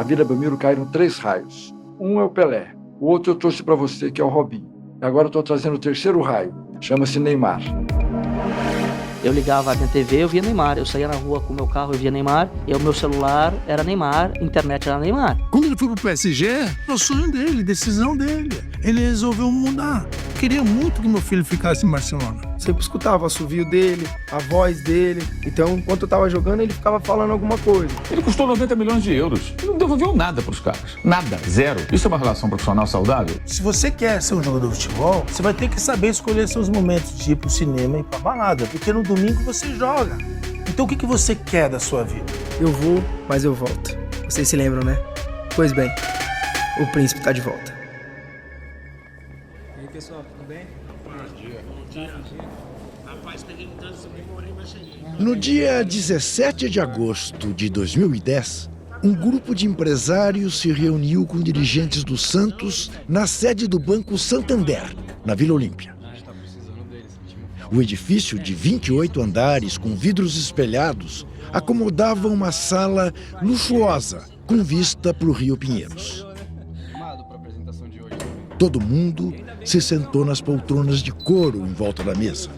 Na Vila Belmiro caíram 3 raios. Um é o Pelé, o outro eu trouxe para você, que é o Robinho. E agora eu estou trazendo o 3º raio, chama-se Neymar. Eu ligava a minha TV, eu via Neymar. Eu saía na rua com o meu carro, eu via Neymar. E o meu celular era Neymar, internet era Neymar. Quando ele foi pro PSG, é o sonho dele, decisão dele. Ele resolveu mudar. Queria muito que meu filho ficasse em Barcelona. Sempre escutava o assovio dele, a voz dele. Então, enquanto eu tava jogando, ele ficava falando alguma coisa. Ele custou 90 milhões de euros. Ele não devolveu nada pros caras. Nada. Zero. Isso é uma relação profissional saudável? Se você quer ser um jogador de futebol, você vai ter que saber escolher seus momentos de ir pro cinema e ir pra balada. Porque no domingo você joga. Então o que você quer da sua vida? Eu vou, mas eu volto. Vocês se lembram, né? Pois bem, o príncipe tá de volta. E aí, pessoal, tudo bem? Bom dia. Rapaz, peguei um trânsito bem, porém, mas cheguei. No dia 17 de agosto de 2010, um grupo de empresários se reuniu com dirigentes do Santos na sede do Banco Santander, na Vila Olímpia. O edifício de 28 andares com vidros espelhados acomodava uma sala luxuosa com vista para o Rio Pinheiros. Todo mundo se sentou nas poltronas de couro em volta da mesa.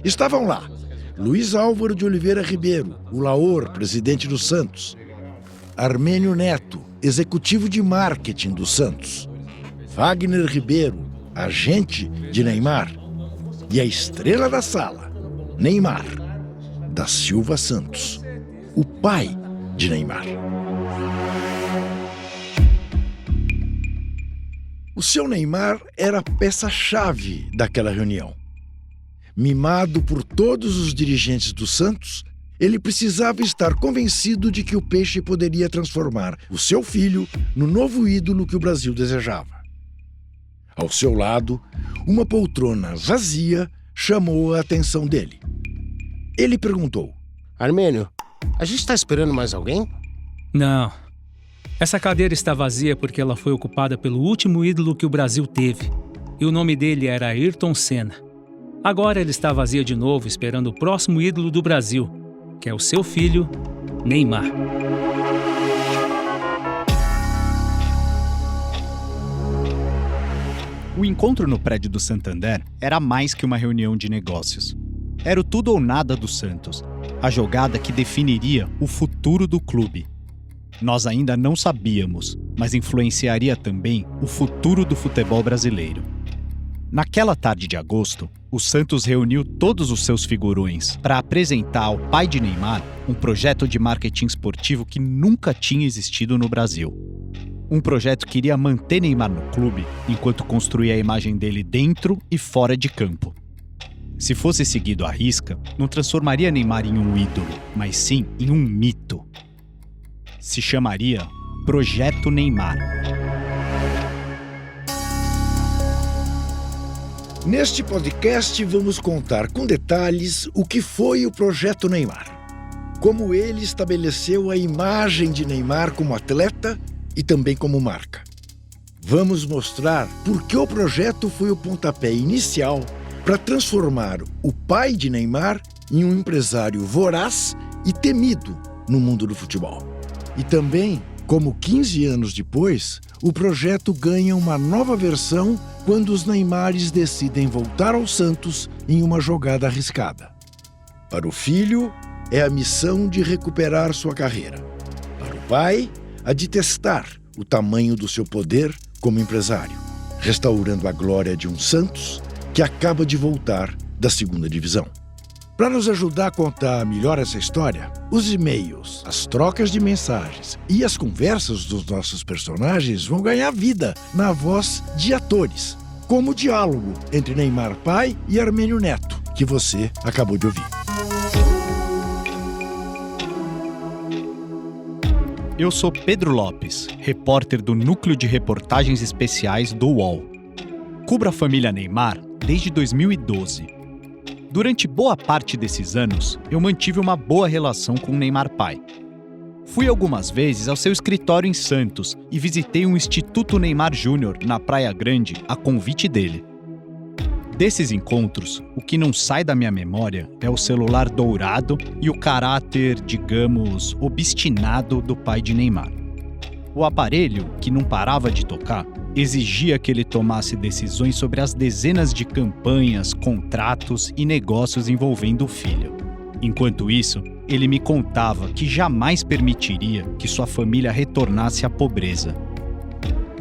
Estavam lá Luiz Álvaro de Oliveira Ribeiro, o Laor, presidente do Santos; Armênio Neto, executivo de marketing do Santos; Wagner Ribeiro, agente de Neymar; e a estrela da sala, Neymar da Silva Santos, o pai de Neymar. O seu Neymar era a peça-chave daquela reunião. Mimado por todos os dirigentes do Santos, ele precisava estar convencido de que o Peixe poderia transformar o seu filho no novo ídolo que o Brasil desejava. Ao seu lado, uma poltrona vazia chamou a atenção dele. Ele perguntou: Armênio, a gente está esperando mais alguém? Não. Essa cadeira está vazia porque ela foi ocupada pelo último ídolo que o Brasil teve. E o nome dele era Ayrton Senna. Agora ele está vazia de novo, esperando o próximo ídolo do Brasil, que é o seu filho, Neymar. O encontro no prédio do Santander era mais que uma reunião de negócios. Era o tudo ou nada do Santos, a jogada que definiria o futuro do clube. Nós ainda não sabíamos, mas influenciaria também o futuro do futebol brasileiro. Naquela tarde de agosto, o Santos reuniu todos os seus figurões para apresentar ao pai de Neymar um projeto de marketing esportivo que nunca tinha existido no Brasil. Um projeto que iria manter Neymar no clube enquanto construía a imagem dele dentro e fora de campo. Se fosse seguido à risca, não transformaria Neymar em um ídolo, mas sim em um mito. Se chamaria Projeto Neymar. Neste podcast, vamos contar com detalhes o que foi o Projeto Neymar, como ele estabeleceu a imagem de Neymar como atleta e também como marca. Vamos mostrar por que o projeto foi o pontapé inicial para transformar o pai de Neymar em um empresário voraz e temido no mundo do futebol. E também como 15 anos depois, o projeto ganha uma nova versão quando os Neymares decidem voltar ao Santos em uma jogada arriscada. Para o filho, é a missão de recuperar sua carreira. Para o pai, a de testar o tamanho do seu poder como empresário, restaurando a glória de um Santos que acaba de voltar da 2ª divisão. Para nos ajudar a contar melhor essa história, os e-mails, as trocas de mensagens e as conversas dos nossos personagens vão ganhar vida na voz de atores, como o diálogo entre Neymar pai e Armênio Neto, que você acabou de ouvir. Eu sou Pedro Lopes, repórter do Núcleo de Reportagens Especiais do UOL. Cubro a família Neymar desde 2012. Durante boa parte desses anos, eu mantive uma boa relação com o Neymar pai. Fui algumas vezes ao seu escritório em Santos e visitei um Instituto Neymar Júnior na Praia Grande a convite dele. Desses encontros, o que não sai da minha memória é o celular dourado e o caráter, digamos, obstinado do pai de Neymar. O aparelho, que não parava de tocar, exigia que ele tomasse decisões sobre as dezenas de campanhas, contratos e negócios envolvendo o filho. Enquanto isso, ele me contava que jamais permitiria que sua família retornasse à pobreza.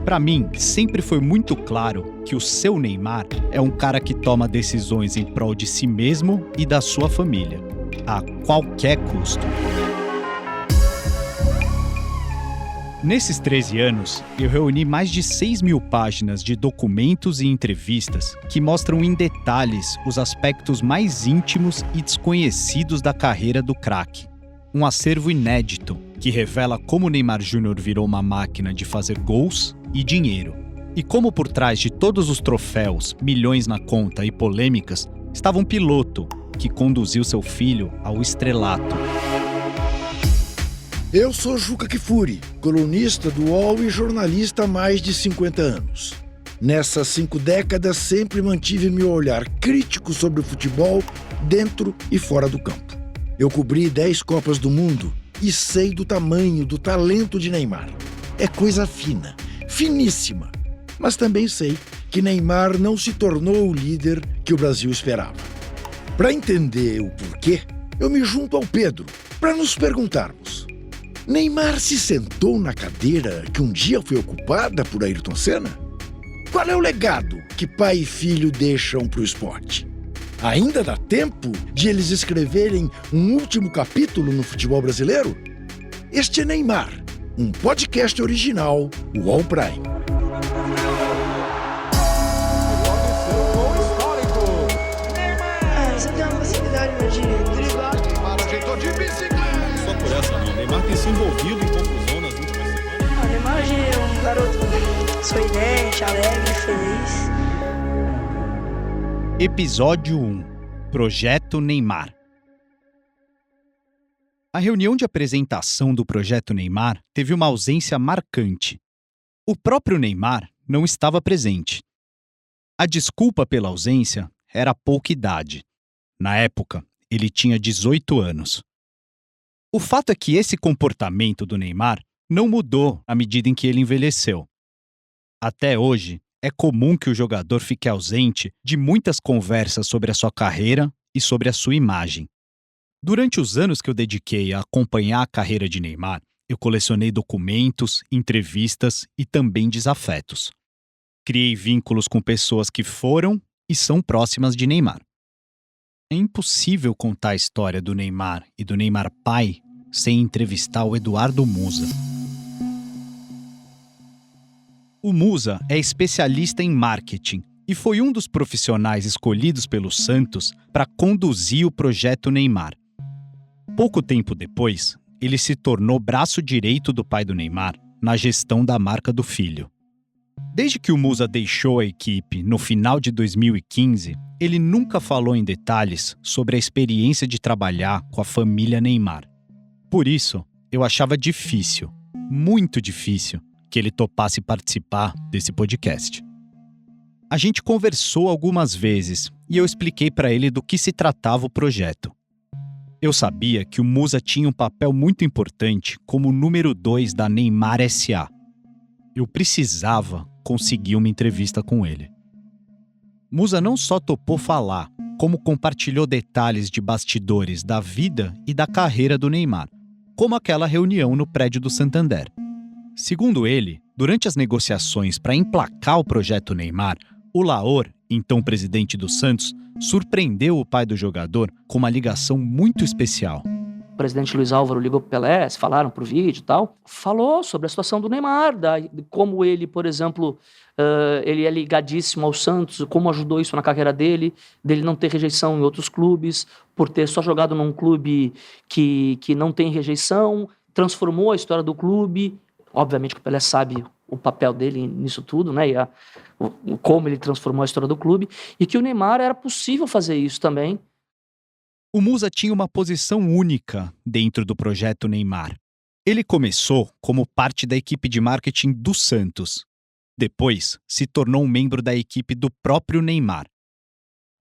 Para mim, sempre foi muito claro que o seu Neymar é um cara que toma decisões em prol de si mesmo e da sua família, a qualquer custo. Nesses 13 anos, eu reuni mais de 6.000 páginas de documentos e entrevistas que mostram em detalhes os aspectos mais íntimos e desconhecidos da carreira do craque. Um acervo inédito que revela como Neymar Júnior virou uma máquina de fazer gols e dinheiro. E como por trás de todos os troféus, milhões na conta e polêmicas, estava um piloto que conduziu seu filho ao estrelato. Eu sou Juca Kfouri, colunista do UOL e jornalista há mais de 50 anos. Nessas 5 décadas, sempre mantive meu olhar crítico sobre o futebol dentro e fora do campo. Eu cobri 10 Copas do Mundo e sei do tamanho, do talento de Neymar. É coisa fina, finíssima. Mas também sei que Neymar não se tornou o líder que o Brasil esperava. Para entender o porquê, eu me junto ao Pedro para nos perguntarmos: Neymar se sentou na cadeira que um dia foi ocupada por Ayrton Senna? Qual é o legado que pai e filho deixam para o esporte? Ainda dá tempo de eles escreverem um último capítulo no futebol brasileiro? Este é Neymar, um podcast original UOL Prime. Você tem uma facilidade de driblar. Neymar ajeitou de bicicleta. Só por essa não. Neymar tem se envolvido em confusão nas últimas semanas. Neymar hoje é um garoto sorridente, alegre, feliz. Episódio 1. Projeto Neymar. A reunião de apresentação do Projeto Neymar teve uma ausência marcante. O próprio Neymar não estava presente. A desculpa pela ausência era a pouca idade. Na época, ele tinha 18 anos. O fato é que esse comportamento do Neymar não mudou à medida em que ele envelheceu. Até hoje, é comum que o jogador fique ausente de muitas conversas sobre a sua carreira e sobre a sua imagem. Durante os anos que eu dediquei a acompanhar a carreira de Neymar, eu colecionei documentos, entrevistas e também desafetos. Criei vínculos com pessoas que foram e são próximas de Neymar. É impossível contar a história do Neymar e do Neymar pai sem entrevistar o Eduardo Musa. O Musa é especialista em marketing e foi um dos profissionais escolhidos pelo Santos para conduzir o projeto Neymar. Pouco tempo depois, ele se tornou braço direito do pai do Neymar na gestão da marca do filho. Desde que o Musa deixou a equipe no final de 2015, ele nunca falou em detalhes sobre a experiência de trabalhar com a família Neymar. Por isso, eu achava difícil, muito difícil, que ele topasse participar desse podcast. A gente conversou algumas vezes e eu expliquei para ele do que se tratava o projeto. Eu sabia que o Musa tinha um papel muito importante como número 2 da Neymar S.A. Eu precisava conseguir uma entrevista com ele. Musa não só topou falar, como compartilhou detalhes de bastidores da vida e da carreira do Neymar, como aquela reunião no prédio do Santander. Segundo ele, durante as negociações para emplacar o projeto Neymar, o Laor, então presidente do Santos, surpreendeu o pai do jogador com uma ligação muito especial. O presidente Luiz Álvaro ligou pro Pelé, se falaram pro vídeo e tal, falou sobre a situação do Neymar, como ele, por exemplo, ele é ligadíssimo ao Santos, como ajudou isso na carreira dele não ter rejeição em outros clubes, por ter só jogado num clube que não tem rejeição, transformou a história do clube. Obviamente que o Pelé sabe o papel dele nisso tudo, né? E como ele transformou a história do clube, e que o Neymar era possível fazer isso também. O Musa tinha uma posição única dentro do projeto Neymar. Ele começou como parte da equipe de marketing do Santos. Depois, se tornou um membro da equipe do próprio Neymar.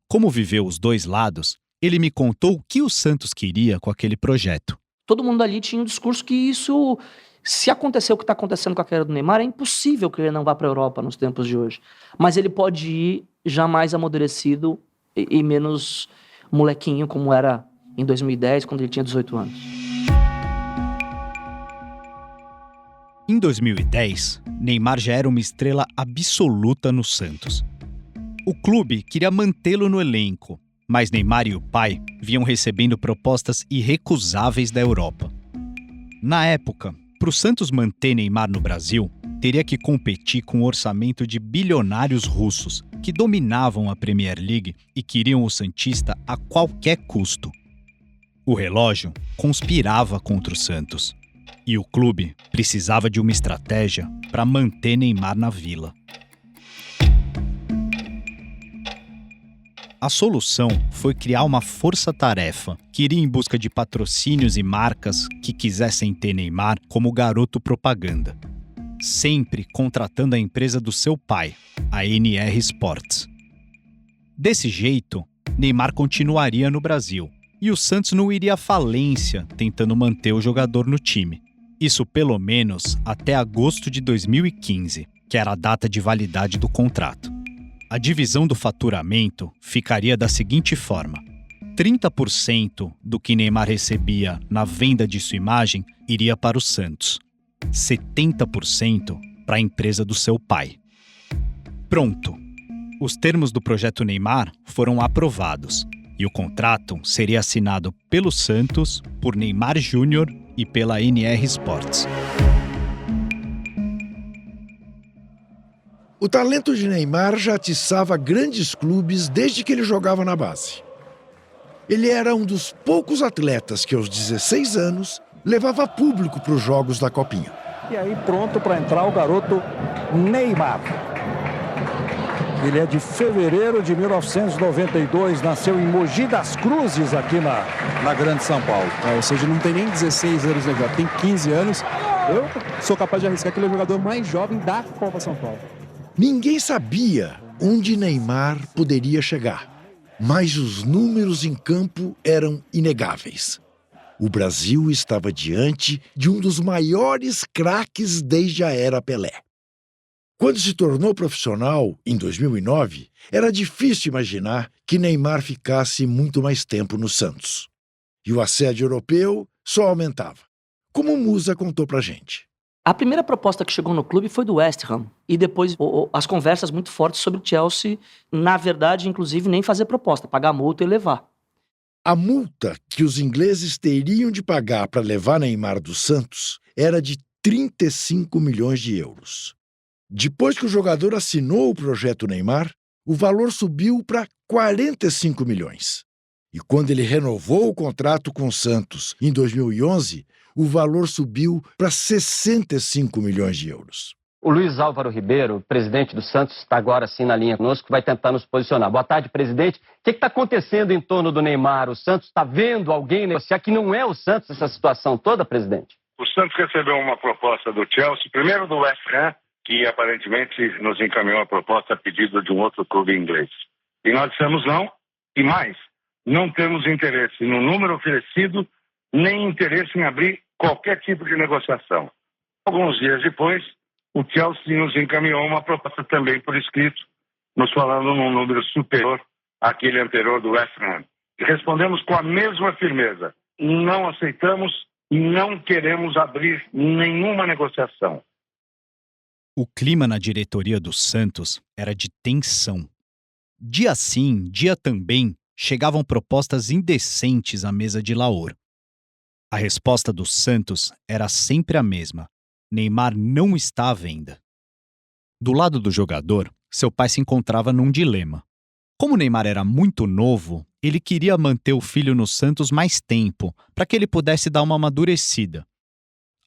Como viveu os dois lados, ele me contou o que o Santos queria com aquele projeto. Todo mundo ali tinha um discurso que isso, se acontecer o que está acontecendo com a carreira do Neymar, é impossível que ele não vá para a Europa nos tempos de hoje. Mas ele pode ir já mais amadurecido e menos molequinho, como era em 2010, quando ele tinha 18 anos. Em 2010, Neymar já era uma estrela absoluta no Santos. O clube queria mantê-lo no elenco, mas Neymar e o pai vinham recebendo propostas irrecusáveis da Europa. Na época, para o Santos manter Neymar no Brasil, teria que competir com o orçamento de bilionários russos, que dominavam a Premier League e queriam o santista a qualquer custo. O relógio conspirava contra o Santos, e o clube precisava de uma estratégia para manter Neymar na Vila. A solução foi criar uma força-tarefa que iria em busca de patrocínios e marcas que quisessem ter Neymar como garoto propaganda, sempre contratando a empresa do seu pai, a NR Sports. Desse jeito, Neymar continuaria no Brasil e o Santos não iria à falência tentando manter o jogador no time. Isso pelo menos até agosto de 2015, que era a data de validade do contrato. A divisão do faturamento ficaria da seguinte forma: 30% do que Neymar recebia na venda de sua imagem iria para o Santos, 70% para a empresa do seu pai. Pronto! Os termos do projeto Neymar foram aprovados e o contrato seria assinado pelo Santos, por Neymar Júnior e pela NR Sports. O talento de Neymar já atiçava grandes clubes desde que ele jogava na base. Ele era um dos poucos atletas que, aos 16 anos, levava público para os jogos da Copinha. E aí, pronto para entrar o garoto Neymar. Ele é de fevereiro de 1992, nasceu em Mogi das Cruzes, aqui na Grande São Paulo. Ou seja, não tem nem 16 anos, né? Já tem 15 anos. Eu sou capaz de arriscar que ele é o jogador mais jovem da Copa São Paulo. Ninguém sabia onde Neymar poderia chegar, mas os números em campo eram inegáveis. O Brasil estava diante de um dos maiores craques desde a era Pelé. Quando se tornou profissional, em 2009, era difícil imaginar que Neymar ficasse muito mais tempo no Santos. E o assédio europeu só aumentava, como o Musa contou pra gente. A primeira proposta que chegou no clube foi do West Ham. E depois as conversas muito fortes sobre o Chelsea, na verdade, inclusive, nem fazer proposta, pagar multa e levar. A multa que os ingleses teriam de pagar para levar Neymar do Santos era de 35 milhões de euros. Depois que o jogador assinou o projeto Neymar, o valor subiu para 45 milhões. E quando ele renovou o contrato com o Santos em 2011, o valor subiu para 65 milhões de euros. O Luiz Álvaro Ribeiro, presidente do Santos, está agora sim na linha conosco, vai tentar nos posicionar. Boa tarde, presidente. O que está acontecendo em torno do Neymar? O Santos está vendo alguém negociar que não é o Santos essa situação toda, presidente? O Santos recebeu uma proposta do Chelsea, primeiro do West Ham, que aparentemente nos encaminhou a proposta a pedido de um outro clube inglês. E nós dissemos não, e mais, não temos interesse no número oferecido, nem interesse em abrir qualquer tipo de negociação. Alguns dias depois, o Chelsea nos encaminhou uma proposta também por escrito, nos falando num número superior àquele anterior do West Ham. E respondemos com a mesma firmeza: não aceitamos e não queremos abrir nenhuma negociação. O clima na diretoria do Santos era de tensão. Dia sim, dia também, chegavam propostas indecentes à mesa de Laor. A resposta do Santos era sempre a mesma: Neymar não está à venda. Do lado do jogador, seu pai se encontrava num dilema. Como Neymar era muito novo, ele queria manter o filho no Santos mais tempo, para que ele pudesse dar uma amadurecida.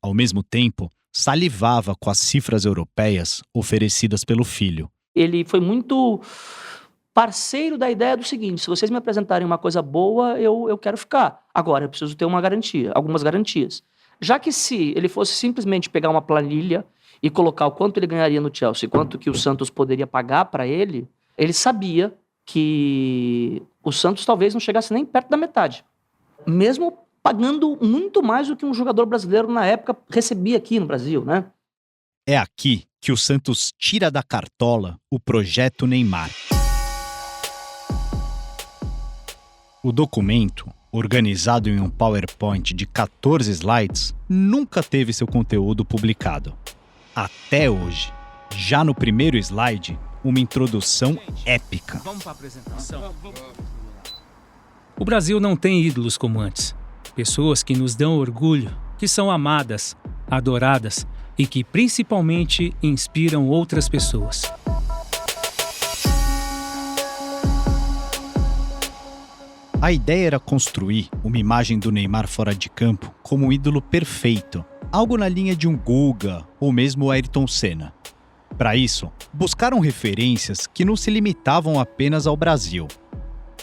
Ao mesmo tempo, salivava com as cifras europeias oferecidas pelo filho. Ele foi muito parceiro da ideia do seguinte: se vocês me apresentarem uma coisa boa, eu quero ficar. Agora, eu preciso ter uma garantia, algumas garantias. Já que se ele fosse simplesmente pegar uma planilha e colocar o quanto ele ganharia no Chelsea, quanto que o Santos poderia pagar para ele, ele sabia que o Santos talvez não chegasse nem perto da metade. Mesmo pagando muito mais do que um jogador brasileiro na época recebia aqui no Brasil, né? É aqui que o Santos tira da cartola o projeto Neymar. O documento, organizado em um PowerPoint de 14 slides, nunca teve seu conteúdo publicado. Até hoje. Já no primeiro slide, uma introdução épica. Vamos para a apresentação. O Brasil não tem ídolos como antes. Pessoas que nos dão orgulho, que são amadas, adoradas e que principalmente inspiram outras pessoas. A ideia era construir uma imagem do Neymar fora de campo como um ídolo perfeito, algo na linha de um Guga ou mesmo o Ayrton Senna. Para isso, buscaram referências que não se limitavam apenas ao Brasil.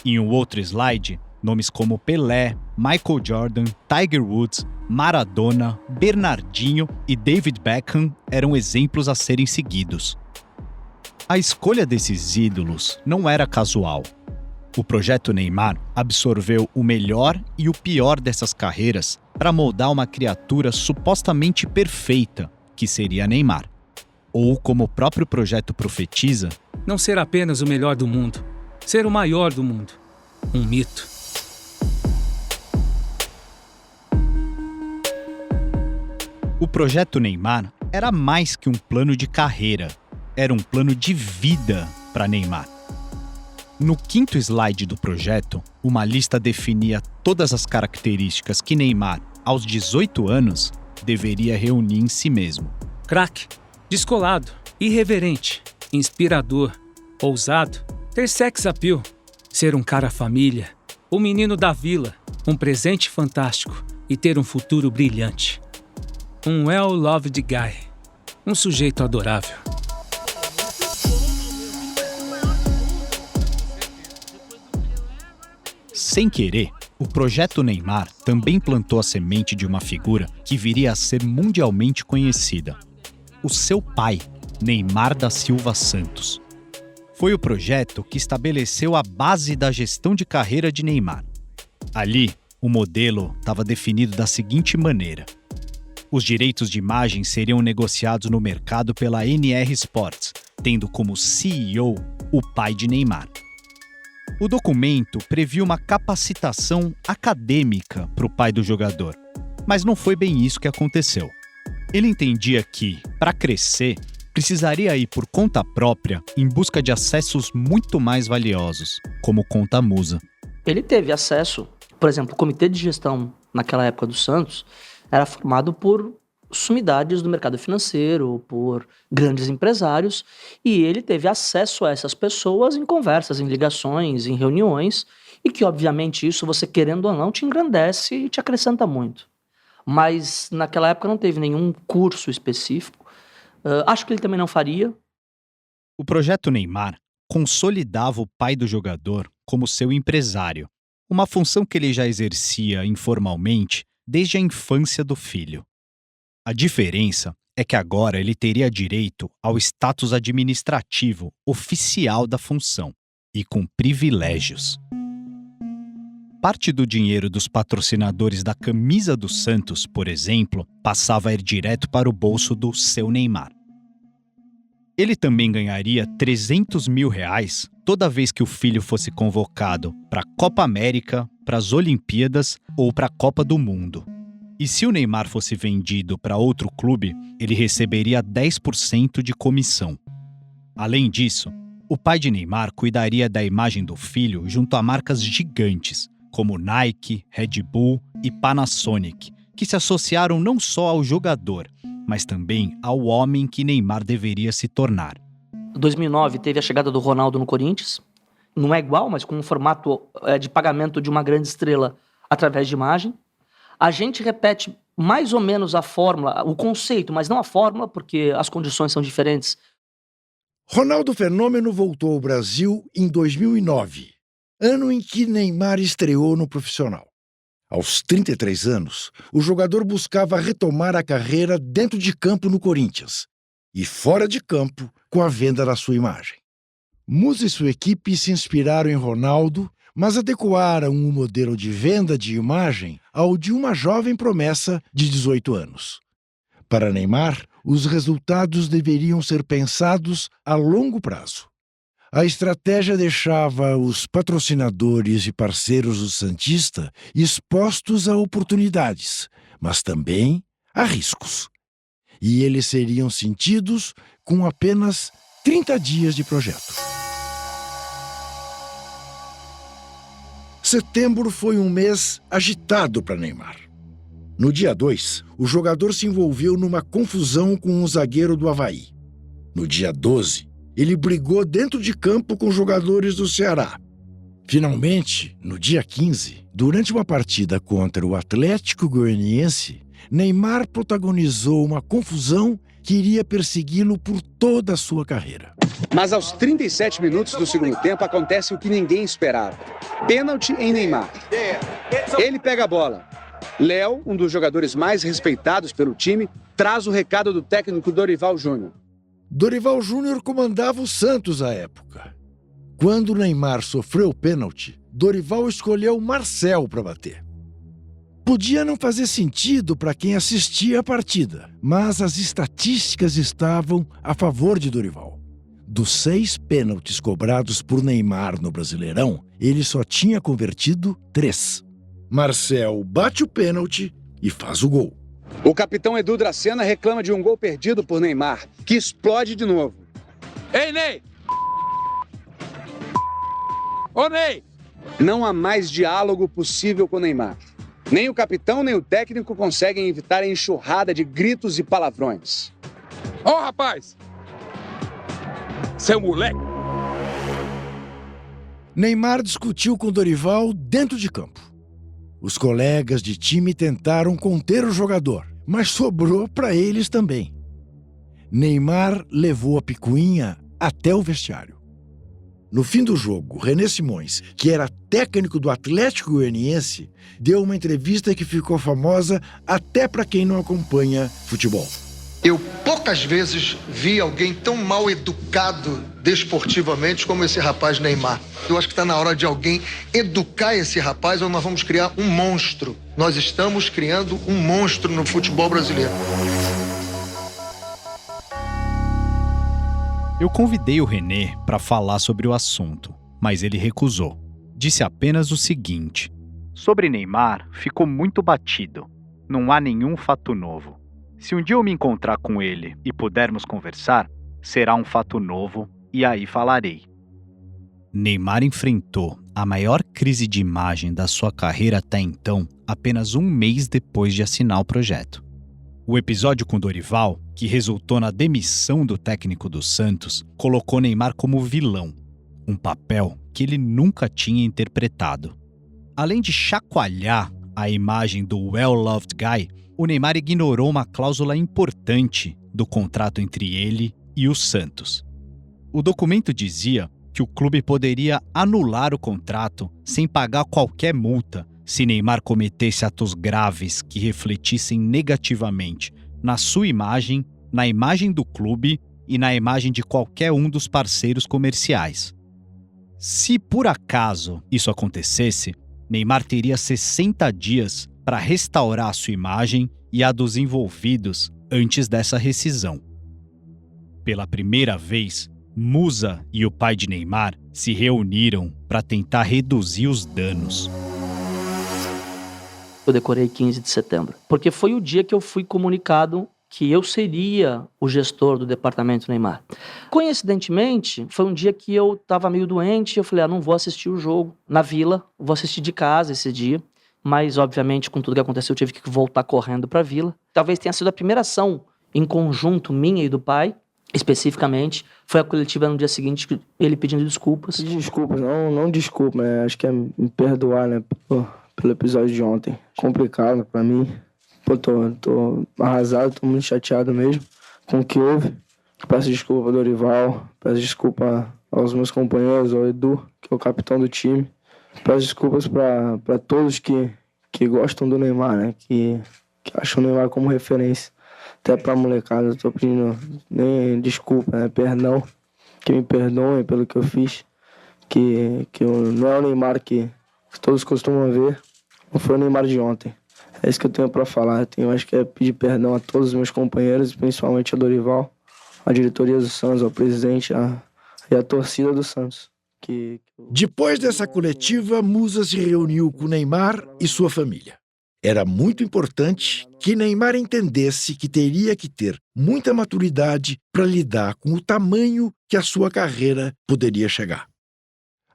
Em um outro slide, nomes como Pelé, Michael Jordan, Tiger Woods, Maradona, Bernardinho e David Beckham eram exemplos a serem seguidos. A escolha desses ídolos não era casual. O projeto Neymar absorveu o melhor e o pior dessas carreiras para moldar uma criatura supostamente perfeita, que seria Neymar. Ou, como o próprio projeto profetiza, não ser apenas o melhor do mundo, ser o maior do mundo. Um mito. O projeto Neymar era mais que um plano de carreira, era um plano de vida para Neymar. No quinto slide do projeto, uma lista definia todas as características que Neymar, aos 18 anos, deveria reunir em si mesmo. Craque, descolado, irreverente, inspirador, ousado, ter sex appeal, ser um cara família, um menino da vila, um presente fantástico e ter um futuro brilhante. Um well-loved guy, um sujeito adorável. Sem querer, o projeto Neymar também plantou a semente de uma figura que viria a ser mundialmente conhecida. O seu pai, Neymar da Silva Santos. Foi o projeto que estabeleceu a base da gestão de carreira de Neymar. Ali, o modelo estava definido da seguinte maneira. Os direitos de imagem seriam negociados no mercado pela NR Sports, tendo como CEO o pai de Neymar. O documento previa uma capacitação acadêmica para o pai do jogador, mas não foi bem isso que aconteceu. Ele entendia que, para crescer, precisaria ir por conta própria em busca de acessos muito mais valiosos, como conta Musa. Ele teve acesso, por exemplo, o comitê de gestão naquela época do Santos era formado por sumidades do mercado financeiro, por grandes empresários, e ele teve acesso a essas pessoas em conversas, em ligações, em reuniões, e que, obviamente, isso, você querendo ou não, te engrandece e te acrescenta muito. Mas, naquela época, não teve nenhum curso específico. Acho que ele também não faria. O projeto Neymar consolidava o pai do jogador como seu empresário, uma função que ele já exercia informalmente desde a infância do filho. A diferença é que agora ele teria direito ao status administrativo oficial da função e com privilégios. Parte do dinheiro dos patrocinadores da camisa do Santos, por exemplo, passava a ir direto para o bolso do seu Neymar. Ele também ganharia R$300 mil toda vez que o filho fosse convocado para a Copa América, para as Olimpíadas ou para a Copa do Mundo. E se o Neymar fosse vendido para outro clube, ele receberia 10% de comissão. Além disso, o pai de Neymar cuidaria da imagem do filho junto a marcas gigantes, como Nike, Red Bull e Panasonic, que se associaram não só ao jogador, mas também ao homem que Neymar deveria se tornar. Em 2009 teve a chegada do Ronaldo no Corinthians. Não é igual, mas com um formato de pagamento de uma grande estrela através de imagem. A gente repete mais ou menos a fórmula, o conceito, mas não a fórmula, porque as condições são diferentes. Ronaldo Fenômeno voltou ao Brasil em 2009, ano em que Neymar estreou no profissional. Aos 33 anos, o jogador buscava retomar a carreira dentro de campo no Corinthians e fora de campo com a venda da sua imagem. Musa e sua equipe se inspiraram em Ronaldo, mas adequaram o modelo de venda de imagem ao de uma jovem promessa de 18 anos. Para Neymar, os resultados deveriam ser pensados a longo prazo. A estratégia deixava os patrocinadores e parceiros do santista expostos a oportunidades, mas também a riscos. E eles seriam sentidos com apenas 30 dias de projeto. Setembro foi um mês agitado para Neymar. No dia 2, o jogador se envolveu numa confusão com um zagueiro do Avaí. No dia 12, ele brigou dentro de campo com jogadores do Ceará. Finalmente, no dia 15, durante uma partida contra o Atlético Goianiense, Neymar protagonizou uma confusão que iria persegui-lo por toda a sua carreira. Mas aos 37 minutos do segundo tempo acontece o que ninguém esperava. Pênalti em Neymar. Ele pega a bola. Léo, um dos jogadores mais respeitados pelo time, traz o recado do técnico Dorival Júnior. Dorival Júnior comandava o Santos à época. Quando Neymar sofreu o pênalti, Dorival escolheu Marcel para bater. Podia não fazer sentido para quem assistia a partida, mas as estatísticas estavam a favor de Dorival. Dos 6 pênaltis cobrados por Neymar no Brasileirão, ele só tinha convertido 3. Marcel bate o pênalti e faz o gol. O capitão Edu Dracena reclama de um gol perdido por Neymar, que explode de novo. Ei, Ney! Ô, Ney! Não há mais diálogo possível com Neymar. Nem o capitão, nem o técnico conseguem evitar a enxurrada de gritos e palavrões. Ô, rapaz! Seu moleque! Neymar discutiu com Dorival dentro de campo. Os colegas de time tentaram conter o jogador, mas sobrou para eles também. Neymar levou a picuinha até o vestiário. No fim do jogo, René Simões, que era técnico do Atlético Goianiense, deu uma entrevista que ficou famosa até para quem não acompanha futebol. Eu poucas vezes vi alguém tão mal educado desportivamente como esse rapaz Neymar. Eu acho que está na hora de alguém educar esse rapaz ou nós vamos criar um monstro. Nós estamos criando um monstro no futebol brasileiro. Eu convidei o René para falar sobre o assunto, mas ele recusou. Disse apenas o seguinte: sobre Neymar, ficou muito batido. Não há nenhum fato novo. Se um dia eu me encontrar com ele e pudermos conversar, será um fato novo e aí falarei. Neymar enfrentou a maior crise de imagem da sua carreira até então, apenas um mês depois de assinar o projeto. O episódio com Dorival, que resultou na demissão do técnico do Santos, colocou Neymar como vilão, um papel que ele nunca tinha interpretado. Além de chacoalhar a imagem do well-loved guy, o Neymar ignorou uma cláusula importante do contrato entre ele e o Santos. O documento dizia que o clube poderia anular o contrato sem pagar qualquer multa se Neymar cometesse atos graves que refletissem negativamente na sua imagem, na imagem do clube e na imagem de qualquer um dos parceiros comerciais. Se por acaso isso acontecesse, Neymar teria 60 dias para restaurar a sua imagem e a dos envolvidos antes dessa rescisão. Pela primeira vez, Musa e o pai de Neymar se reuniram para tentar reduzir os danos. Eu decorei 15 de setembro, porque foi o dia que eu fui comunicado que eu seria o gestor do departamento Neymar. Coincidentemente, foi um dia que eu estava meio doente, eu falei, não vou assistir o jogo na Vila, vou assistir de casa esse dia, mas obviamente com tudo que aconteceu eu tive que voltar correndo para a Vila. Talvez tenha sido a primeira ação em conjunto minha e do pai, especificamente, foi a coletiva no dia seguinte, ele pedindo desculpas. Desculpas, não desculpa, acho que é me perdoar, né, pelo episódio de ontem. Complicado pra mim. Tô arrasado, tô muito chateado mesmo com o que houve. Peço desculpa ao Dorival, peço desculpa aos meus companheiros, ao Edu, que é o capitão do time. Peço desculpas pra todos que gostam do Neymar, né, que acham o Neymar como referência. Até pra molecada, eu tô pedindo nem desculpa, né, perdão. que me perdoem pelo que eu fiz, que não é o Neymar que todos costumam ver, não foi o Neymar de ontem. É isso que eu tenho para falar. Eu acho que é pedir perdão a todos os meus companheiros, principalmente a Dorival, a diretoria do Santos, ao presidente e a torcida do Santos. Depois dessa coletiva, Musa se reuniu com Neymar e sua família. Era muito importante que Neymar entendesse que teria que ter muita maturidade para lidar com o tamanho que a sua carreira poderia chegar.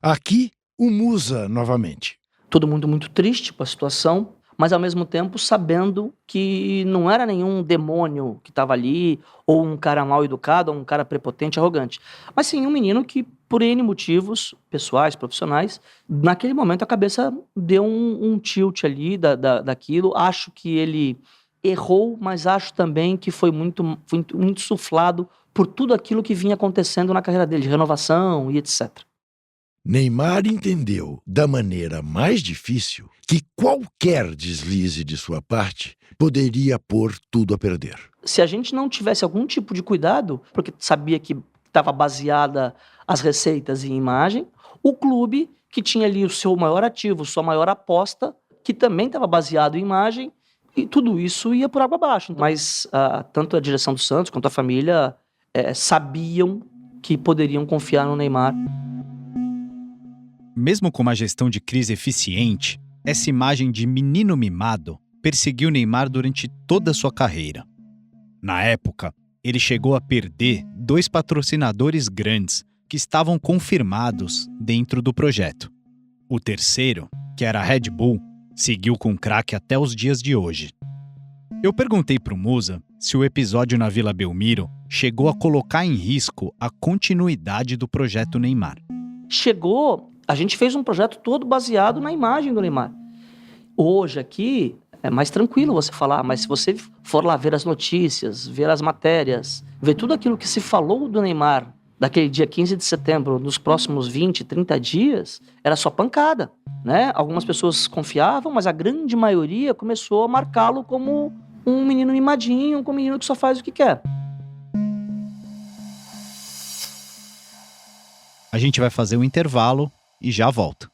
Aqui, o Musa novamente. Todo mundo muito triste com a situação, mas ao mesmo tempo sabendo que não era nenhum demônio que estava ali, ou um cara mal educado, ou um cara prepotente, arrogante. Mas sim, um menino que, por N motivos pessoais, profissionais, naquele momento a cabeça deu um tilt ali daquilo. Acho que ele errou, mas acho também que foi muito suflado por tudo aquilo que vinha acontecendo na carreira dele, de renovação e etc. Neymar entendeu, da maneira mais difícil, que qualquer deslize de sua parte poderia pôr tudo a perder. Se a gente não tivesse algum tipo de cuidado, porque sabia que estava baseada as receitas em imagem, o clube que tinha ali o seu maior ativo, sua maior aposta, que também estava baseado em imagem, e tudo isso ia por água abaixo. Mas tanto a direção do Santos quanto a família sabiam que poderiam confiar no Neymar. Mesmo com uma gestão de crise eficiente, essa imagem de menino mimado perseguiu Neymar durante toda a sua carreira. Na época, ele chegou a perder 2 patrocinadores grandes que estavam confirmados dentro do projeto. O terceiro, que era a Red Bull, seguiu com o craque até os dias de hoje. Eu perguntei para o Musa se o episódio na Vila Belmiro chegou a colocar em risco a continuidade do projeto Neymar. A gente fez um projeto todo baseado na imagem do Neymar. Hoje aqui é mais tranquilo você falar, mas se você for lá ver as notícias, ver as matérias, ver tudo aquilo que se falou do Neymar daquele dia 15 de setembro, nos próximos 20, 30 dias, era só pancada, né? Algumas pessoas confiavam, mas a grande maioria começou a marcá-lo como um menino mimadinho, como um menino que só faz o que quer. A gente vai fazer um intervalo e já volta.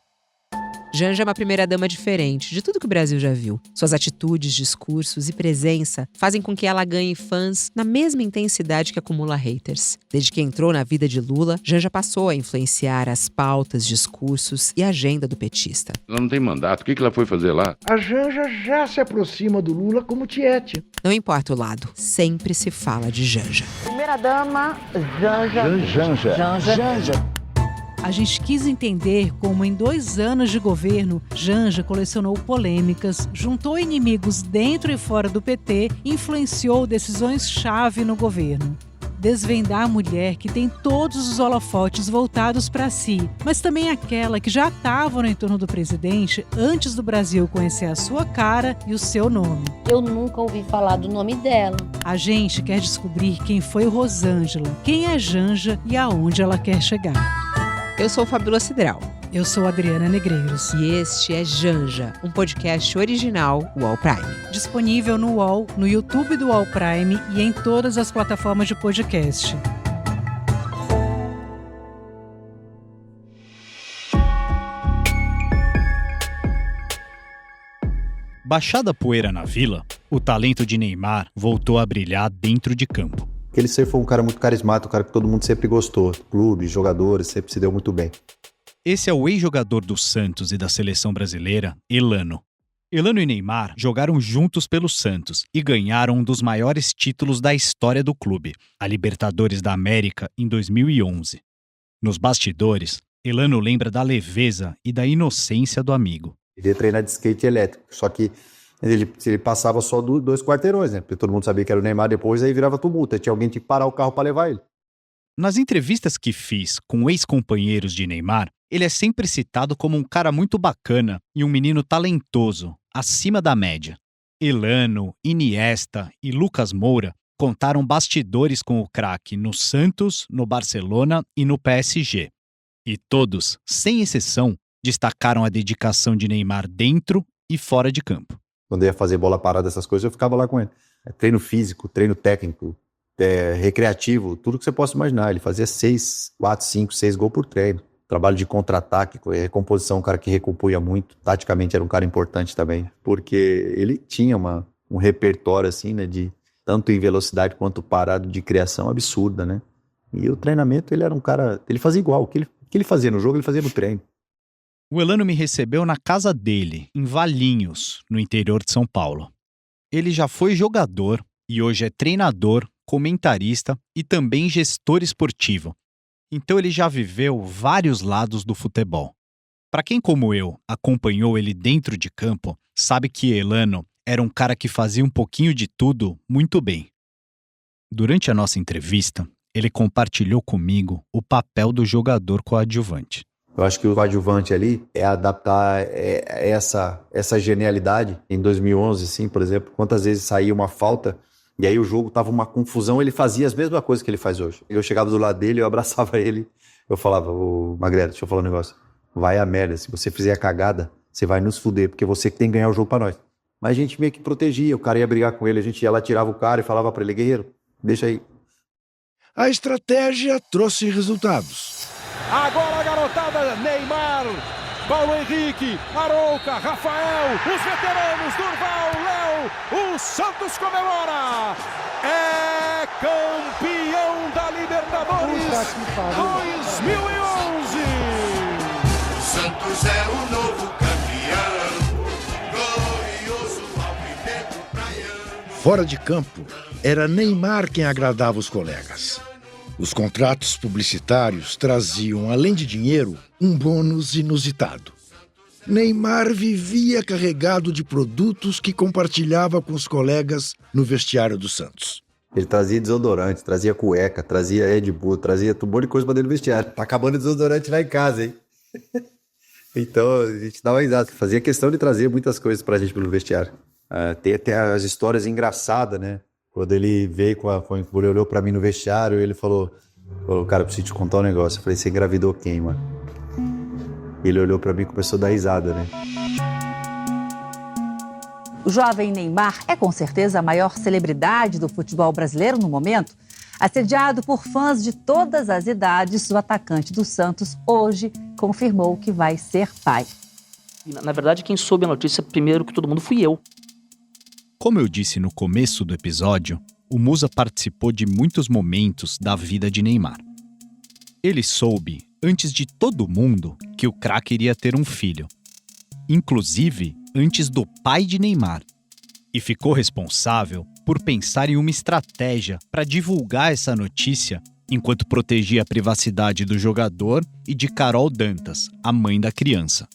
Janja é uma primeira-dama diferente de tudo que o Brasil já viu. Suas atitudes, discursos e presença fazem com que ela ganhe fãs na mesma intensidade que acumula haters. Desde que entrou na vida de Lula, Janja passou a influenciar as pautas, discursos e agenda do petista. Ela não tem mandato, o que ela foi fazer lá? A Janja já se aproxima do Lula como tiete. Não importa o lado, sempre se fala de Janja. Primeira-dama, Janja. A gente quis entender como, em 2 anos de governo, Janja colecionou polêmicas, juntou inimigos dentro e fora do PT e influenciou decisões-chave no governo. Desvendar a mulher que tem todos os holofotes voltados para si, mas também aquela que já estava no entorno do presidente antes do Brasil conhecer a sua cara e o seu nome. Eu nunca ouvi falar do nome dela. A gente quer descobrir quem foi Rosângela, quem é Janja e aonde ela quer chegar. Eu sou Fabíola Cidral. Eu sou Adriana Negreiros. E este é Janja, um podcast original UOL Prime. Disponível no UOL, no YouTube do UOL Prime e em todas as plataformas de podcast. Baixada a poeira na Vila, o talento de Neymar voltou a brilhar dentro de campo. Ele sempre foi um cara muito carismático, um cara que todo mundo sempre gostou. Clube, jogadores, sempre se deu muito bem. Esse é o ex-jogador do Santos e da seleção brasileira, Elano. Elano e Neymar jogaram juntos pelo Santos e ganharam um dos maiores títulos da história do clube, a Libertadores da América, em 2011. Nos bastidores, Elano lembra da leveza e da inocência do amigo. Ele ia treinar de skate elétrico, só que ele passava só 2 quarteirões, né? Porque todo mundo sabia que era o Neymar, depois aí virava tumulto, aí tinha alguém que tinha que parar o carro para levar ele. Nas entrevistas que fiz com ex-companheiros de Neymar, ele é sempre citado como um cara muito bacana e um menino talentoso, acima da média. Elano, Iniesta e Lucas Moura contaram bastidores com o craque no Santos, no Barcelona e no PSG. E todos, sem exceção, destacaram a dedicação de Neymar dentro e fora de campo. Quando eu ia fazer bola parada, essas coisas, eu ficava lá com ele. Treino físico, treino técnico, recreativo, tudo que você possa imaginar. Ele fazia 4, 5, 6 gols por treino. Trabalho de contra-ataque, recomposição, um cara que recompunha muito. Taticamente era um cara importante também, porque ele tinha um repertório assim, né, de tanto em velocidade quanto parado de criação absurda, né? E o treinamento, ele era um cara, ele fazia igual, o que ele fazia no jogo, ele fazia no treino. O Elano me recebeu na casa dele, em Valinhos, no interior de São Paulo. Ele já foi jogador e hoje é treinador, comentarista e também gestor esportivo. Então ele já viveu vários lados do futebol. Para quem, como eu, acompanhou ele dentro de campo, sabe que Elano era um cara que fazia um pouquinho de tudo muito bem. Durante a nossa entrevista, ele compartilhou comigo o papel do jogador coadjuvante. Eu acho que o coadjuvante ali é adaptar essa genialidade. Em 2011, assim, por exemplo, quantas vezes saía uma falta e aí o jogo tava uma confusão, ele fazia as mesmas coisas que ele faz hoje. Eu chegava do lado dele, eu abraçava ele, eu falava, ô Magrelo, deixa eu falar um negócio, vai a merda, se você fizer a cagada, você vai nos fuder, porque você que tem que ganhar o jogo pra nós. Mas a gente meio que protegia, o cara ia brigar com ele, a gente ia lá, tirava o cara e falava pra ele, guerreiro, deixa aí. A estratégia trouxe resultados. Agora a garotada, Neymar, Paulo Henrique, Arouca, Rafael, os veteranos, Durval, Léo, o Santos comemora! É campeão da Libertadores 2011! O Santos é o novo campeão, glorioso alvinegro praiano. Fora de campo, era Neymar quem agradava os colegas. Os contratos publicitários traziam, além de dinheiro, um bônus inusitado. Neymar vivia carregado de produtos que compartilhava com os colegas no vestiário do Santos. Ele trazia desodorante, trazia cueca, trazia Red Bull, trazia um monte de coisa pra dentro do vestiário. Tá acabando o desodorante lá em casa, hein? Então a gente dava risada. Fazia questão de trazer muitas coisas pra gente pelo vestiário. Tem até as histórias engraçadas, né? Quando ele veio, quando ele olhou pra mim no vestiário, ele falou, cara, eu preciso te contar um negócio. Eu falei, você engravidou quem, mano? Ele olhou pra mim e começou a dar risada, né? O jovem Neymar é com certeza a maior celebridade do futebol brasileiro no momento. Assediado por fãs de todas as idades, o atacante do Santos hoje confirmou que vai ser pai. Na verdade, quem soube a notícia primeiro que todo mundo fui eu. Como eu disse no começo do episódio, o Musa participou de muitos momentos da vida de Neymar. Ele soube, antes de todo mundo, que o craque iria ter um filho. Inclusive, antes do pai de Neymar. E ficou responsável por pensar em uma estratégia para divulgar essa notícia enquanto protegia a privacidade do jogador e de Carol Dantas, a mãe da criança.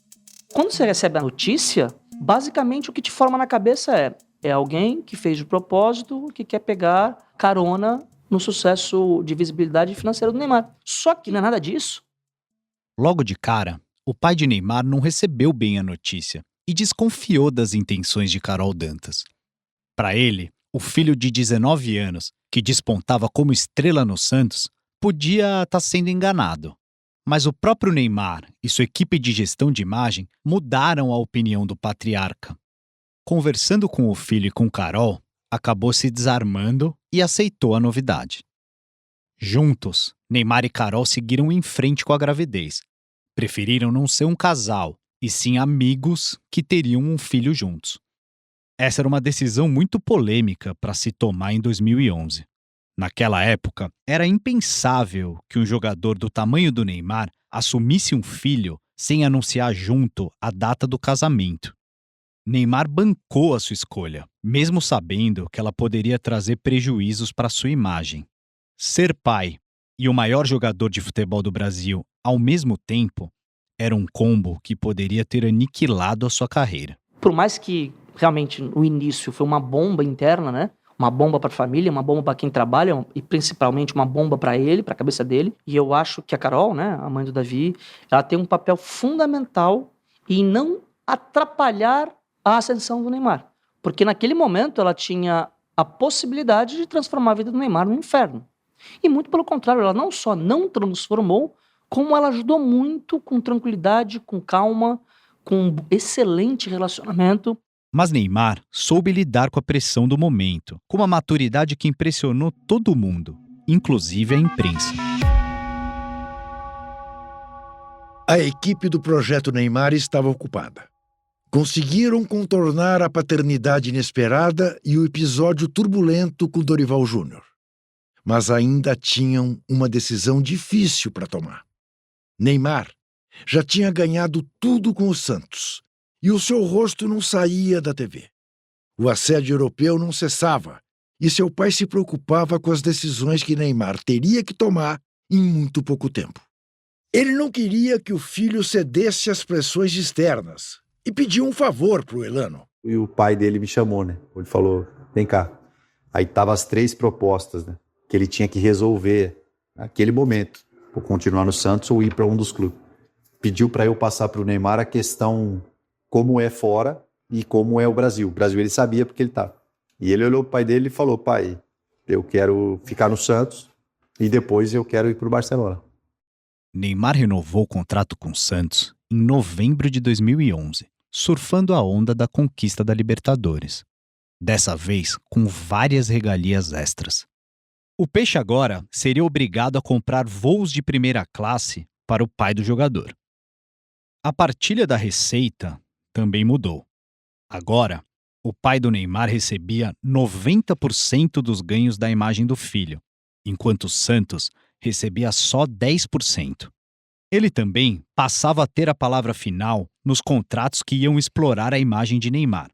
Quando você recebe a notícia, basicamente o que te forma na cabeça é alguém que fez de propósito, que quer pegar carona no sucesso de visibilidade financeira do Neymar. Só que não é nada disso. Logo de cara, o pai de Neymar não recebeu bem a notícia e desconfiou das intenções de Carol Dantas. Para ele, o filho de 19 anos, que despontava como estrela no Santos, podia estar sendo enganado. Mas o próprio Neymar e sua equipe de gestão de imagem mudaram a opinião do patriarca. Conversando com o filho e com Carol, acabou se desarmando e aceitou a novidade. Juntos, Neymar e Carol seguiram em frente com a gravidez. Preferiram não ser um casal, e sim amigos que teriam um filho juntos. Essa era uma decisão muito polêmica para se tomar em 2011. Naquela época, era impensável que um jogador do tamanho do Neymar assumisse um filho sem anunciar junto a data do casamento. Neymar bancou a sua escolha, mesmo sabendo que ela poderia trazer prejuízos para sua imagem. Ser pai e o maior jogador de futebol do Brasil ao mesmo tempo era um combo que poderia ter aniquilado a sua carreira. Por mais que realmente no início foi uma bomba interna, né? Uma bomba para a família, uma bomba para quem trabalha e principalmente uma bomba para ele, para a cabeça dele. E eu acho que a Carol, né, a mãe do Davi, ela tem um papel fundamental em não atrapalhar a ascensão do Neymar. Porque naquele momento ela tinha a possibilidade de transformar a vida do Neymar no inferno. E muito pelo contrário, ela não só não transformou, como ela ajudou muito com tranquilidade, com calma, com um excelente relacionamento. Mas Neymar soube lidar com a pressão do momento, com uma maturidade que impressionou todo mundo, inclusive a imprensa. A equipe do Projeto Neymar estava ocupada. Conseguiram contornar a paternidade inesperada e o episódio turbulento com Dorival Júnior. Mas ainda tinham uma decisão difícil para tomar. Neymar já tinha ganhado tudo com o Santos e o seu rosto não saía da TV. O assédio europeu não cessava e seu pai se preocupava com as decisões que Neymar teria que tomar em muito pouco tempo. Ele não queria que o filho cedesse às pressões externas e pediu um favor para o Elano. E o pai dele me chamou, né? Ele falou, vem cá. Aí estavam as 3 propostas, né? Que ele tinha que resolver naquele momento, ou continuar no Santos ou ir para um dos clubes. Pediu para eu passar para o Neymar a questão como é fora e como é o Brasil. O Brasil ele sabia porque ele estava. E ele olhou para o pai dele e falou, pai, eu quero ficar no Santos e depois eu quero ir para o Barcelona. Neymar renovou o contrato com o Santos em novembro de 2011, surfando a onda da conquista da Libertadores. Dessa vez, com várias regalias extras. O Peixe agora seria obrigado a comprar voos de primeira classe para o pai do jogador. A partilha da receita também mudou. Agora, o pai do Neymar recebia 90% dos ganhos da imagem do filho, enquanto o Santos recebia só 10%. Ele também passava a ter a palavra final nos contratos que iam explorar a imagem de Neymar.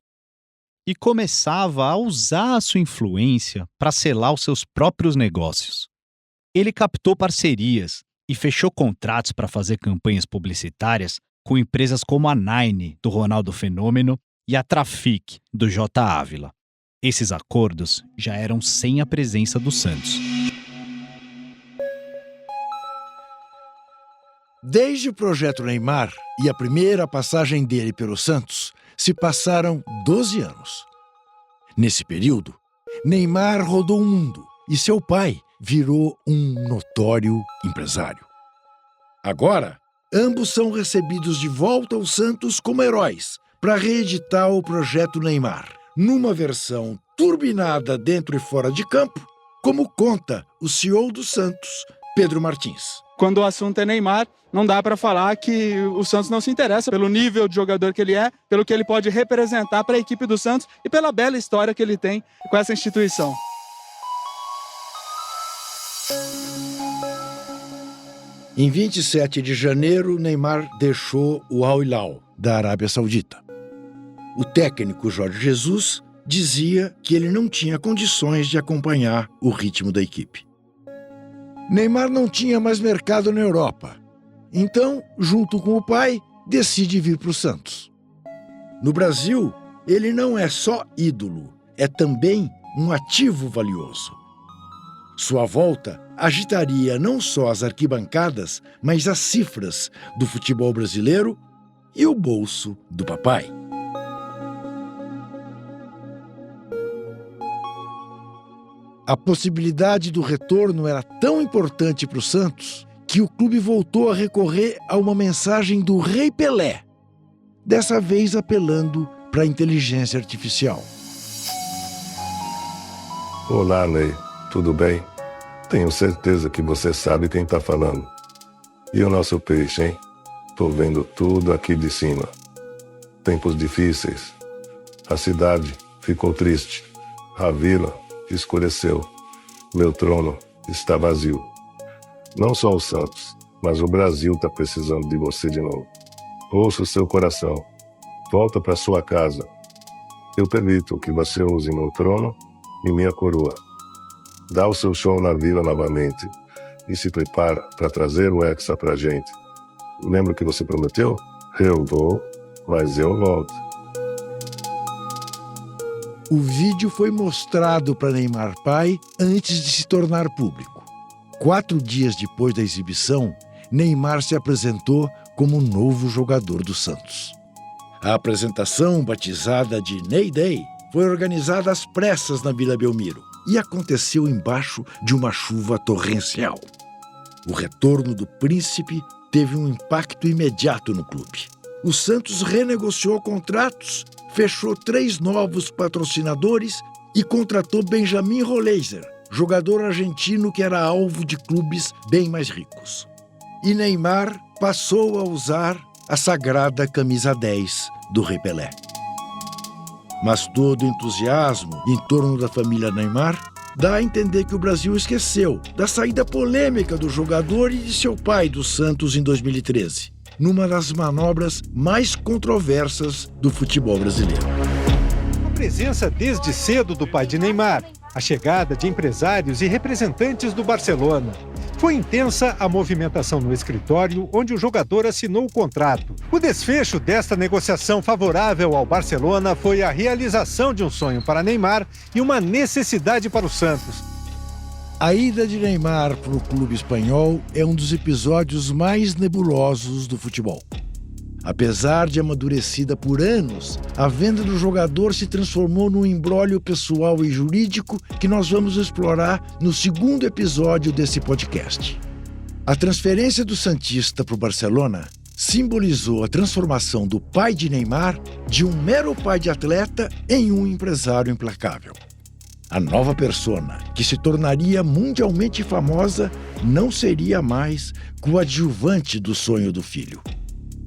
E começava a usar a sua influência para selar os seus próprios negócios. Ele captou parcerias e fechou contratos para fazer campanhas publicitárias com empresas como a Nine, do Ronaldo Fenômeno, e a Trafic, do J. Ávila. Esses acordos já eram sem a presença do Santos. Desde o Projeto Neymar e a primeira passagem dele pelo Santos, se passaram 12 anos. Nesse período, Neymar rodou o mundo e seu pai virou um notório empresário. Agora, ambos são recebidos de volta ao Santos como heróis para reeditar o Projeto Neymar, numa versão turbinada dentro e fora de campo, como conta o CEO do Santos, Pedro Martins. Quando o assunto é Neymar, não dá para falar que o Santos não se interessa pelo nível de jogador que ele é, pelo que ele pode representar para a equipe do Santos e pela bela história que ele tem com essa instituição. Em 27 de janeiro, Neymar deixou o Al Hilal, da Arábia Saudita. O técnico Jorge Jesus dizia que ele não tinha condições de acompanhar o ritmo da equipe. Neymar não tinha mais mercado na Europa. Então, junto com o pai, decide vir para o Santos. No Brasil, ele não é só ídolo, é também um ativo valioso. Sua volta agitaria não só as arquibancadas, mas as cifras do futebol brasileiro e o bolso do papai. A possibilidade do retorno era tão importante para o Santos que o clube voltou a recorrer a uma mensagem do Rei Pelé, dessa vez apelando para a inteligência artificial. Olá, Ney. Tudo bem? Tenho certeza que você sabe quem está falando. E o nosso peixe, hein? Tô vendo tudo aqui de cima. Tempos difíceis. A cidade ficou triste. A vila escureceu. Meu trono está vazio. Não só o Santos, mas o Brasil está precisando de você de novo. Ouça o seu coração. Volta para sua casa. Eu permito que você use meu trono e minha coroa. Dá o seu show na vila novamente e se prepara para trazer o Hexa pra gente. Lembra o que você prometeu? Eu vou, mas eu volto. O vídeo foi mostrado para Neymar pai antes de se tornar público. 4 dias depois da exibição, Neymar se apresentou como novo jogador do Santos. A apresentação, batizada de Ney Day, foi organizada às pressas na Vila Belmiro e aconteceu embaixo de uma chuva torrencial. O retorno do príncipe teve um impacto imediato no clube. o Santos renegociou contratos, fechou 3 novos patrocinadores e contratou Benjamin Roleiser, jogador argentino que era alvo de clubes bem mais ricos. E Neymar passou a usar a sagrada camisa 10 do Rei Pelé. Mas todo o entusiasmo em torno da família Neymar dá a entender que o Brasil esqueceu da saída polêmica do jogador e de seu pai do Santos em 2013, numa das manobras mais controversas do futebol brasileiro. A presença desde cedo do pai de Neymar, a chegada de empresários e representantes do Barcelona. Foi intensa a movimentação no escritório onde o jogador assinou o contrato. O desfecho desta negociação favorável ao Barcelona foi a realização de um sonho para Neymar e uma necessidade para o Santos. A ida de Neymar para o clube espanhol é um dos episódios mais nebulosos do futebol. Apesar de amadurecida por anos, a venda do jogador se transformou num imbróglio pessoal e jurídico que nós vamos explorar no segundo episódio desse podcast. A transferência do santista para o Barcelona simbolizou a transformação do pai de Neymar de um mero pai de atleta em um empresário implacável. A nova persona, que se tornaria mundialmente famosa, não seria mais coadjuvante do sonho do filho.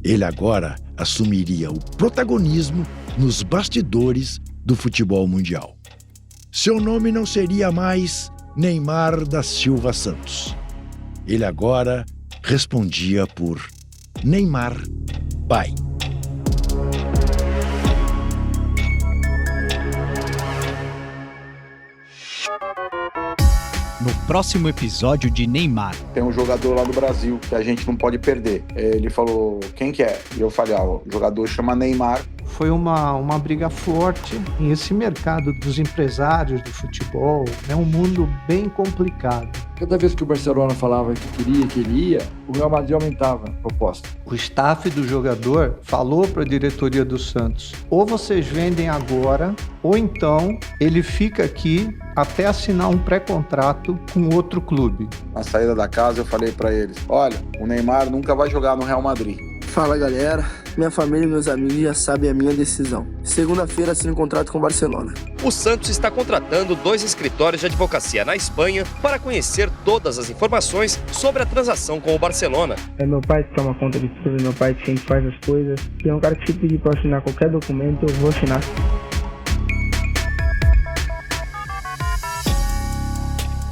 Ele agora assumiria o protagonismo nos bastidores do futebol mundial. Seu nome não seria mais Neymar da Silva Santos. Ele agora respondia por Neymar Pai. No próximo episódio de Neymar. Tem um jogador lá do Brasil que a gente não pode perder. Ele falou, quem que é? E eu falei, o jogador chama Neymar. Foi uma briga forte em esse mercado dos empresários do futebol. É um mundo bem complicado. Cada vez que o Barcelona falava que queria, o Real Madrid aumentava a proposta. O staff do jogador falou para a diretoria do Santos, ou vocês vendem agora, ou então ele fica aqui até assinar um pré-contrato com outro clube. Na saída da casa eu falei para eles, olha, o Neymar nunca vai jogar no Real Madrid. Fala galera, minha família e meus amigos já sabem a minha decisão. Segunda-feira assino um contrato com o Barcelona. O Santos está contratando 2 escritórios de advocacia na Espanha para conhecer todas as informações sobre a transação com o Barcelona. É meu pai que toma conta de tudo, meu pai que sempre faz as coisas. E é um cara que se pedir para assinar qualquer documento, eu vou assinar.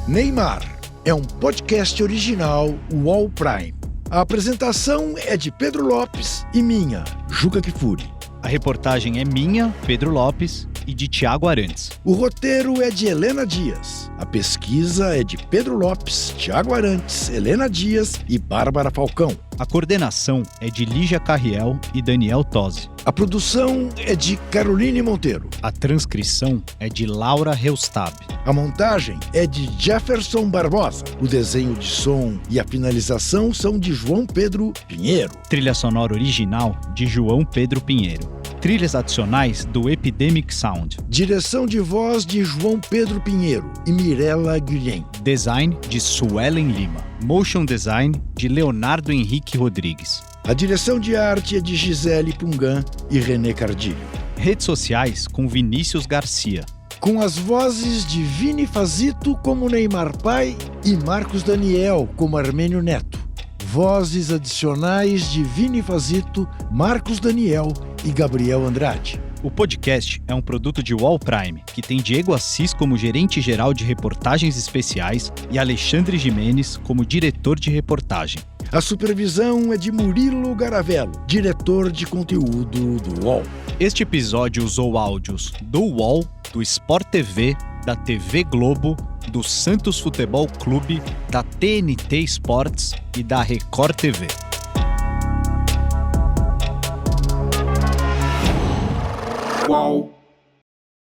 Neymar é um podcast original UOL Prime. A apresentação é de Pedro Lopes e minha, Juca Kfouri. A reportagem é minha, Pedro Lopes, e de Tiago Arantes. O roteiro é de Helena Dias. A pesquisa é de Pedro Lopes, Tiago Arantes, Helena Dias e Bárbara Falcão. A coordenação é de Lígia Carriel e Daniel Tosi. A produção é de Caroline Monteiro. A transcrição é de Laura Reustab. A montagem é de Jefferson Barbosa. O desenho de som e a finalização são de João Pedro Pinheiro. Trilha sonora original de João Pedro Pinheiro. Trilhas adicionais do Epidemic Sound. Direção de voz de João Pedro Pinheiro e Mirella Guilhem. Design de Suelen Lima. Motion Design de Leonardo Henrique Rodrigues. A direção de arte é de Gisele Pungan e René Cardilho. Redes sociais com Vinícius Garcia. Com as vozes de Vini Fazito como Neymar Pai e Marcos Daniel como Armênio Neto. Vozes adicionais de Vini Fazito, Marcos Daniel e Gabriel Andrade. O podcast é um produto de UOL Prime, que tem Diego Assis como gerente-geral de reportagens especiais e Alexandre Jimenez como diretor de reportagem. A supervisão é de Murilo Garavello, diretor de conteúdo do UOL. Este episódio usou áudios do UOL, do Sport TV, da TV Globo, do Santos Futebol Clube, da TNT Sports e da Record TV. UOL.